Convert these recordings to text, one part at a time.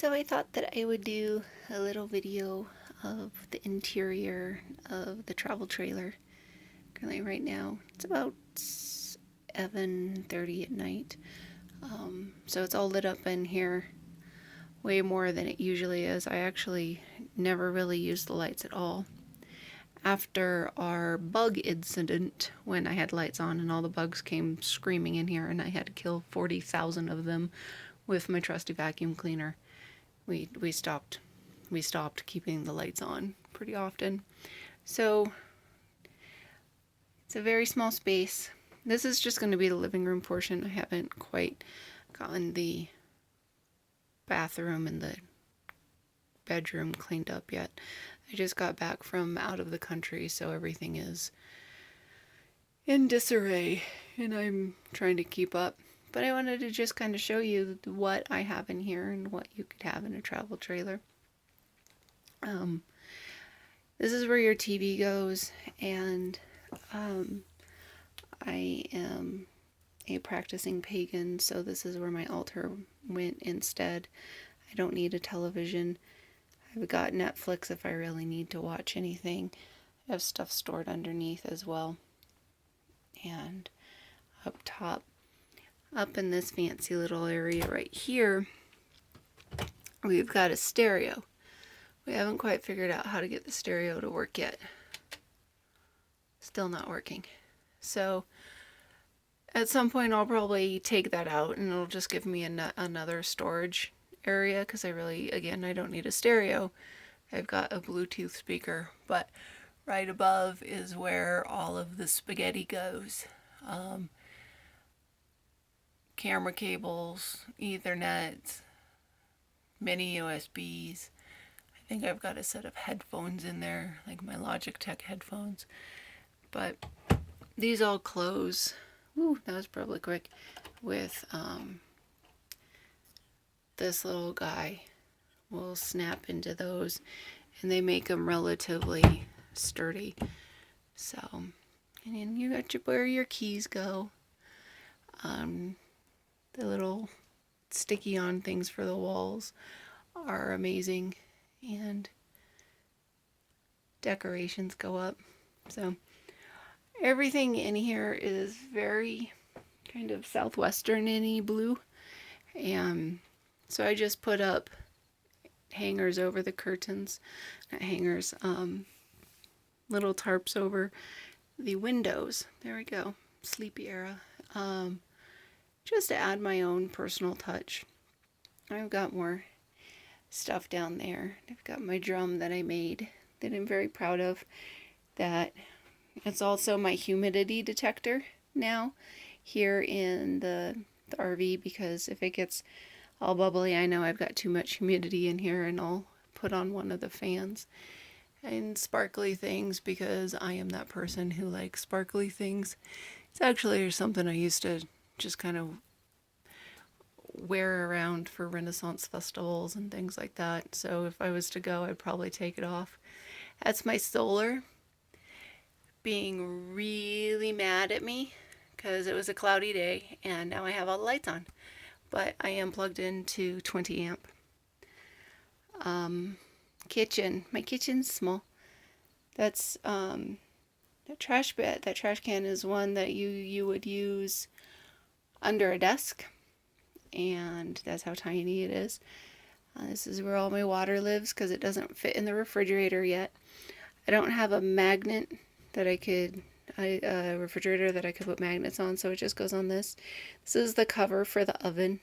So I thought that I would do a little video of the interior of the travel trailer. Currently right now it's about 7:30 at night. So it's all lit up in here way more than it usually is. I actually never really use the lights at all. After our bug incident, when I had lights on and all the bugs came screaming in here and I had to kill 40,000 of them with my trusty vacuum cleaner, we stopped keeping the lights on pretty often. So it's a very small space. This is just going to be the living room portion. I haven't quite gotten the bathroom and the bedroom cleaned up yet. I just got back from out of the country, so everything is in disarray and I'm trying to keep up. But I wanted to just kind of show you what I have in here and what you could have in a travel trailer. This is where your TV goes, and I am a practicing pagan, so this is where my altar went instead. I don't need a television. I've got Netflix if I really need to watch anything. I have stuff stored underneath as well. And up top, up in this fancy little area right here, we've got a stereo. We haven't quite figured out how to get the stereo to work yet. Still not working. So at some point I'll probably take that out and it'll just give me another storage area, because I don't need a stereo. I've got a Bluetooth speaker, but right above is where all of the spaghetti goes. Camera cables, Ethernet, mini USBs. I think I've got a set of headphones in there, like my Logitech headphones. But these all close. Ooh, that was probably quick. With this little guy will snap into those, and they make them relatively sturdy. So, and then you got where your keys go. The little sticky on things for the walls are amazing, and decorations go up. So everything in here is very kind of southwestern-y blue, and so I just put up hangers over the curtains, not hangers, little tarps over the windows. There we go, sleepy era. Just to add my own personal touch. I've got more stuff down there. I've got my drum that I made that I'm very proud of. That it's also my humidity detector now here in the RV, because if it gets all bubbly, I know I've got too much humidity in here, and I'll put on one of the fans. And sparkly things, because I am that person who likes sparkly things. It's actually something I used to just kind of wear around for Renaissance festivals and things like that. So if I was to go, I'd probably take it off. That's my solar being really mad at me because it was a cloudy day and now I have all the lights on. But I am plugged into 20 amp. Kitchen. My kitchen's small. That's that trash bed. That trash can is one that you would use under a desk, and that's how tiny it is. This is where all my water lives because it doesn't fit in the refrigerator yet. I don't have a magnet that a refrigerator that I could put magnets on, so it just goes on this. This is the cover for the oven.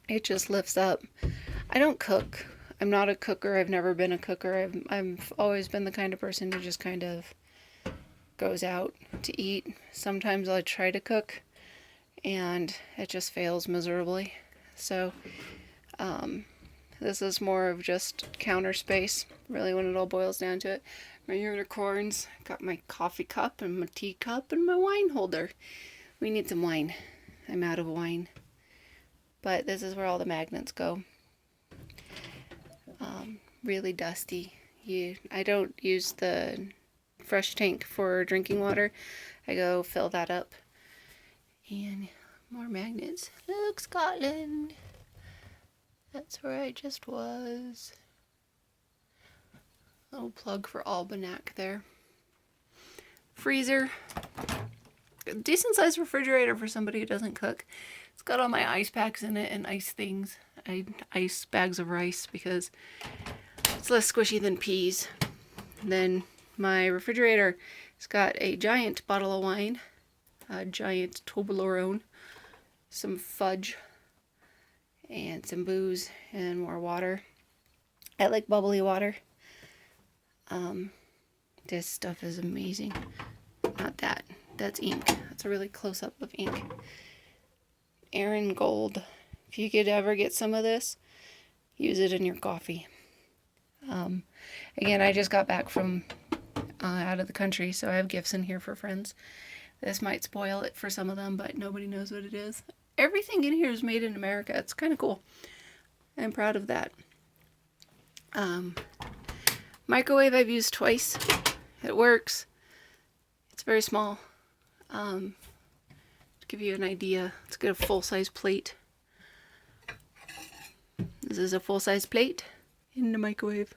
It just lifts up. I don't cook. I'm not a cooker. I've never been a cooker. I've always been the kind of person who just kind of goes out to eat. Sometimes I try to cook and it just fails miserably. So this is more of just counter space, really, when it all boils down to it. My unicorns, got my coffee cup and my tea cup and my wine holder. We need some wine. I'm out of wine. But this is where all the magnets go. Really dusty. I don't use the fresh tank for drinking water. I go fill that up. And more magnets. Look, Scotland. That's where I just was. Little plug for Albanac there. Freezer. Decent sized refrigerator for somebody who doesn't cook. It's got all my ice packs in it and ice things. I ice bags of rice because it's less squishy than peas. And then my refrigerator has got a giant bottle of wine, a giant Toblerone, some fudge, and some booze and more water. I like bubbly water. This stuff is amazing. Not that. That's ink. That's a really close up of ink. Aran Gold. If you could ever get some of this, use it in your coffee. Again, I just got back from out of the country, so I have gifts in here for friends. This might spoil it for some of them, but nobody knows what it is. Everything in here is made in America. It's kind of cool. I'm proud of that. Microwave I've used twice. It works. It's very small. To give you an idea, let's get a full-size plate. This is a full-size plate in the microwave.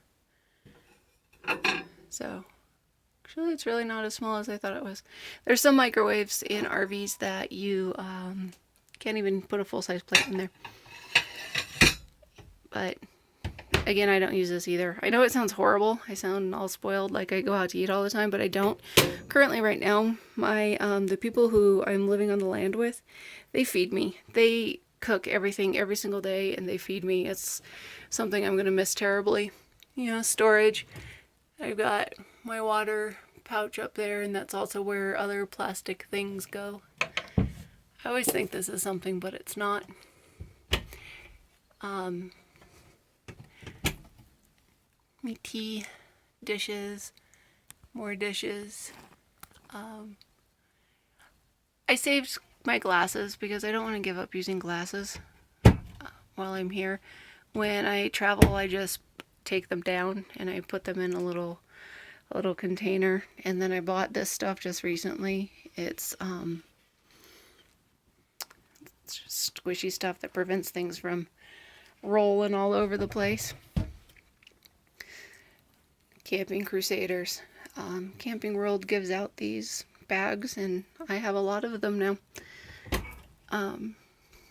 So, actually it's really not as small as I thought it was. There's some microwaves in RVs that you can't even put a full-size plate in there. But again, I don't use this either. I know it sounds horrible. I sound all spoiled like I go out to eat all the time, but I don't. Currently right now, my the people who I'm living on the land with, they feed me. They cook everything every single day and they feed me. It's something I'm going to miss terribly. You know, storage. I've got my water pouch up there, and that's also where other plastic things go. I always think this is something, but it's not. My tea, dishes, more dishes. I saved my glasses because I don't want to give up using glasses while I'm here. When I travel, I just take them down and I put them in a little container. And then I bought this stuff just recently. It's just squishy stuff that prevents things from rolling all over the place. Camping Crusaders. Camping World gives out these bags, and I have a lot of them now.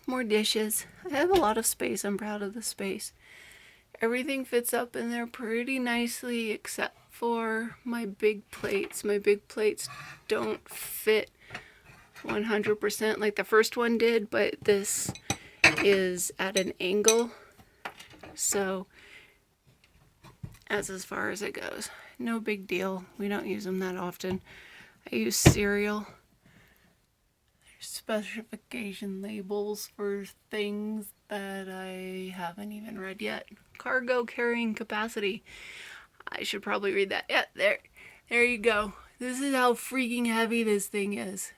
More dishes. I have a lot of space. I'm proud of the space. Everything fits up in there pretty nicely except for my big plates. My big plates don't fit 100% like the first one did, but this is at an angle, so that's as far as it goes. No big deal. We don't use them that often. I use cereal. There's specification labels for things that I haven't even read yet. Cargo carrying capacity. I should probably read that. Yeah, there you go. This is how freaking heavy this thing is.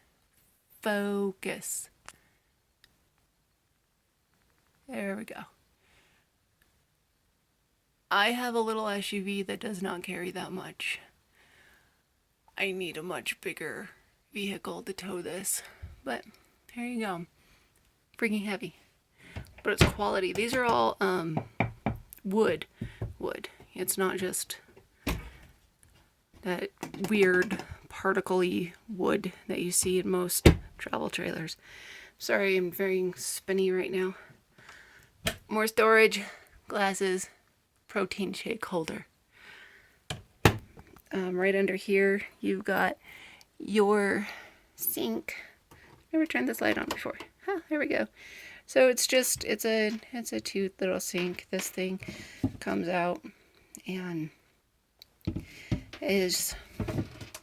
Focus. There we go. I have a little SUV that does not carry that much. I need a much bigger vehicle to tow this. But there you go. Freaking heavy. But it's quality. These are all wood. It's not just that weird particle-y wood that you see in most travel trailers. Sorry, I'm very spinny right now. More storage, glasses, protein shake holder. Right under here, you've got your sink. Never turned this light on before. Huh, there we go. So it's a two little sink. This thing comes out and is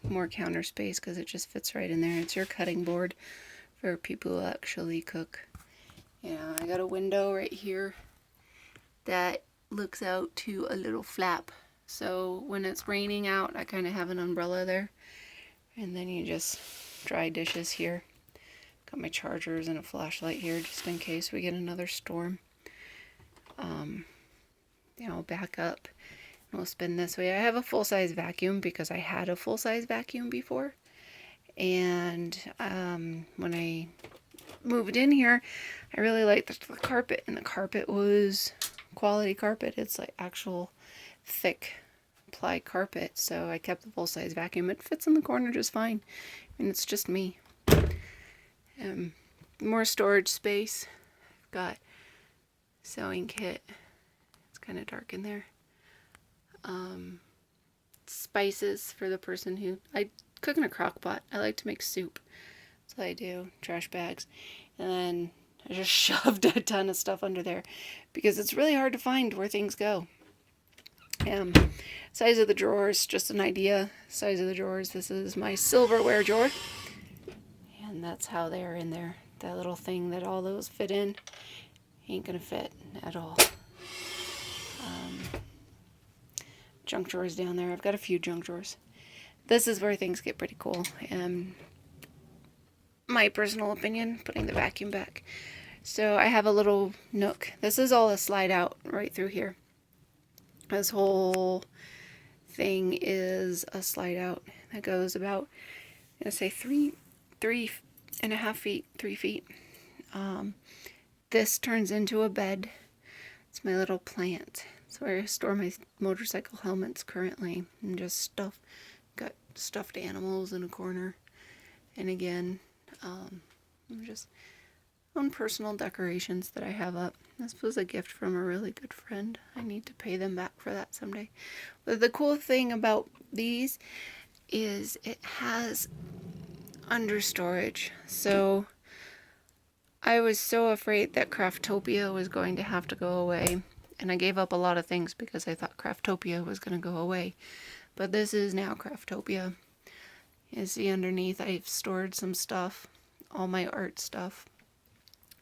more counter space because it just fits right in there. It's your cutting board for people who actually cook. Yeah, I got a window right here that looks out to a little flap. So when it's raining out, I kind of have an umbrella there. And then you just dry dishes here. Got my chargers and a flashlight here just in case we get another storm. I'll back up and we'll spin this way. I have a full-size vacuum because I had a full-size vacuum before. And when I moved in here, I really liked the carpet, and the carpet was quality carpet. It's like actual thick ply carpet. So I kept the full-size vacuum. It fits in the corner just fine. And it's just me. More storage space. I've got sewing kit. It's kind of dark in there. Spices for the person who... I cook in a crock pot. I like to make soup. That's what I do. Trash bags. And then I just shoved a ton of stuff under there because it's really hard to find where things go. Size of the drawers, just an idea. Size of the drawers. This is my silverware drawer. And that's how they're in there. That little thing that all those fit in ain't gonna fit at all. Junk drawers down there. I've got a few junk drawers. This is where things get pretty cool. My personal opinion, putting the vacuum back. So I have a little nook. This is all a slide out right through here. This whole thing is a slide out that goes about, I'm gonna say 3.5 feet, 3 feet. This turns into a bed. It's my little plant. It's where I store my motorcycle helmets currently, and just stuff. Got stuffed animals in a corner. And again, just own personal decorations that I have up. This was a gift from a really good friend. I need to pay them back for that someday. But the cool thing about these is it has under storage. So I was so afraid that Craftopia was going to have to go away. And I gave up a lot of things because I thought Craftopia was going to go away. But this is now Craftopia. You see underneath I've stored some stuff. All my art stuff.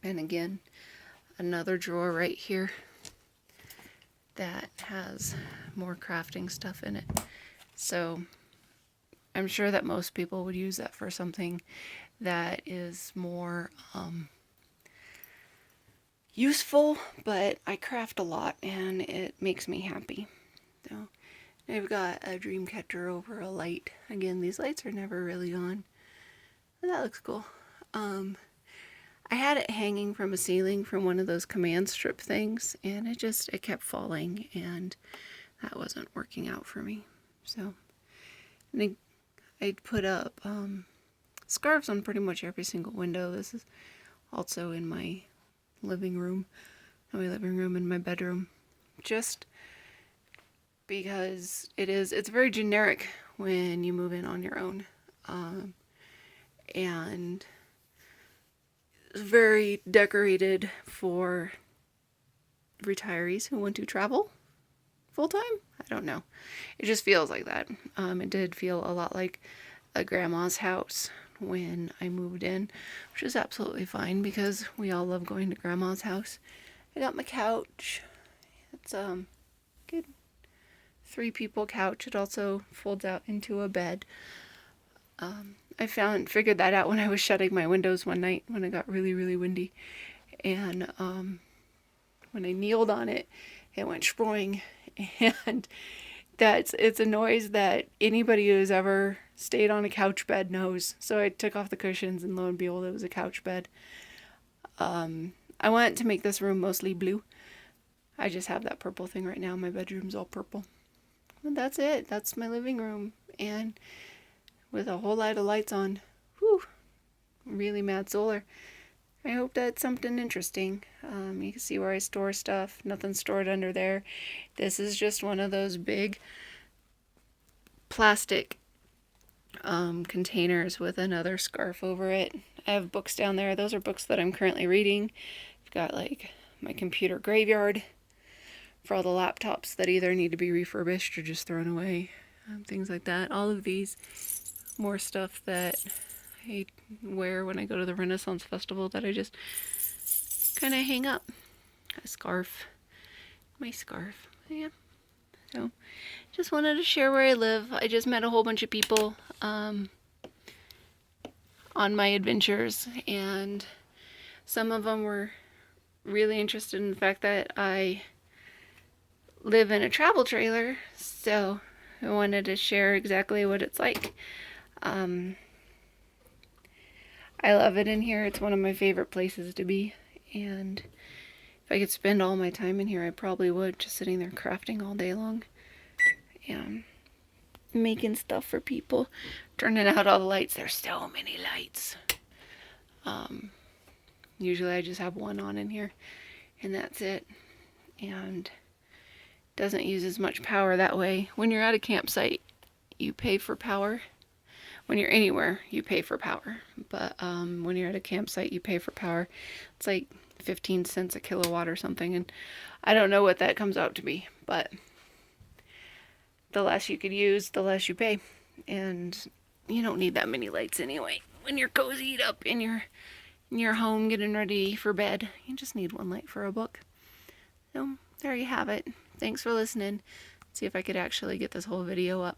And again, another drawer right here that has more crafting stuff in it. So I'm sure that most people would use that for something that is more useful, but I craft a lot and it makes me happy. So I've got a dream catcher over a light. Again, these lights are never really on. But that looks cool. I had it hanging from a ceiling from one of those command strip things, and it kept falling, and that wasn't working out for me. So I'd put up scarves on pretty much every single window. This is also in my living room, in my bedroom, just because it's very generic when you move in on your own, and very decorated for retirees who want to travel full time. I don't know. It just feels like that. It did feel a lot like a grandma's house when I moved in, which is absolutely fine because we all love going to grandma's house. I got my couch. It's good 3-people couch. It also folds out into a bed. I figured that out when I was shutting my windows one night when it got really, really windy. And when I kneeled on it, it went sproing. And it's a noise that anybody who's ever stayed on a couch bed knows. So I took off the cushions and lo and behold, it was a couch bed. I want to make this room mostly blue. I just have that purple thing right now. My bedroom's all purple. And that's it. That's my living room. And with a whole lot of lights on. Whew. Really mad solar. I hope that's something interesting. You can see where I store stuff. Nothing's stored under there. This is just one of those big plastic containers with another scarf over it. I have books down there. Those are books that I'm currently reading. I've got like my computer graveyard for all the laptops that either need to be refurbished or just thrown away. Things like that. All of these. More stuff that I wear when I go to the Renaissance Festival that I just kind of hang up. A scarf. My scarf. Yeah. So, just wanted to share where I live. I just met a whole bunch of people on my adventures, and some of them were really interested in the fact that I live in a travel trailer, so I wanted to share exactly what it's like. I love it in here. It's one of my favorite places to be. And if I could spend all my time in here, I probably would, just sitting there crafting all day long and making stuff for people, turning out all the lights. There's so many lights. Usually I just have one on in here and that's it, and doesn't use as much power that way. When you're at a campsite, you pay for power. When you're anywhere, you pay for power, but when you're at a campsite, you pay for power. It's like 15 cents a kilowatt or something, and I don't know what that comes out to be, but the less you could use, the less you pay, and you don't need that many lights anyway. When you're cozied up in your home getting ready for bed, you just need one light for a book. So there you have it. Thanks for listening. See if I could actually get this whole video up.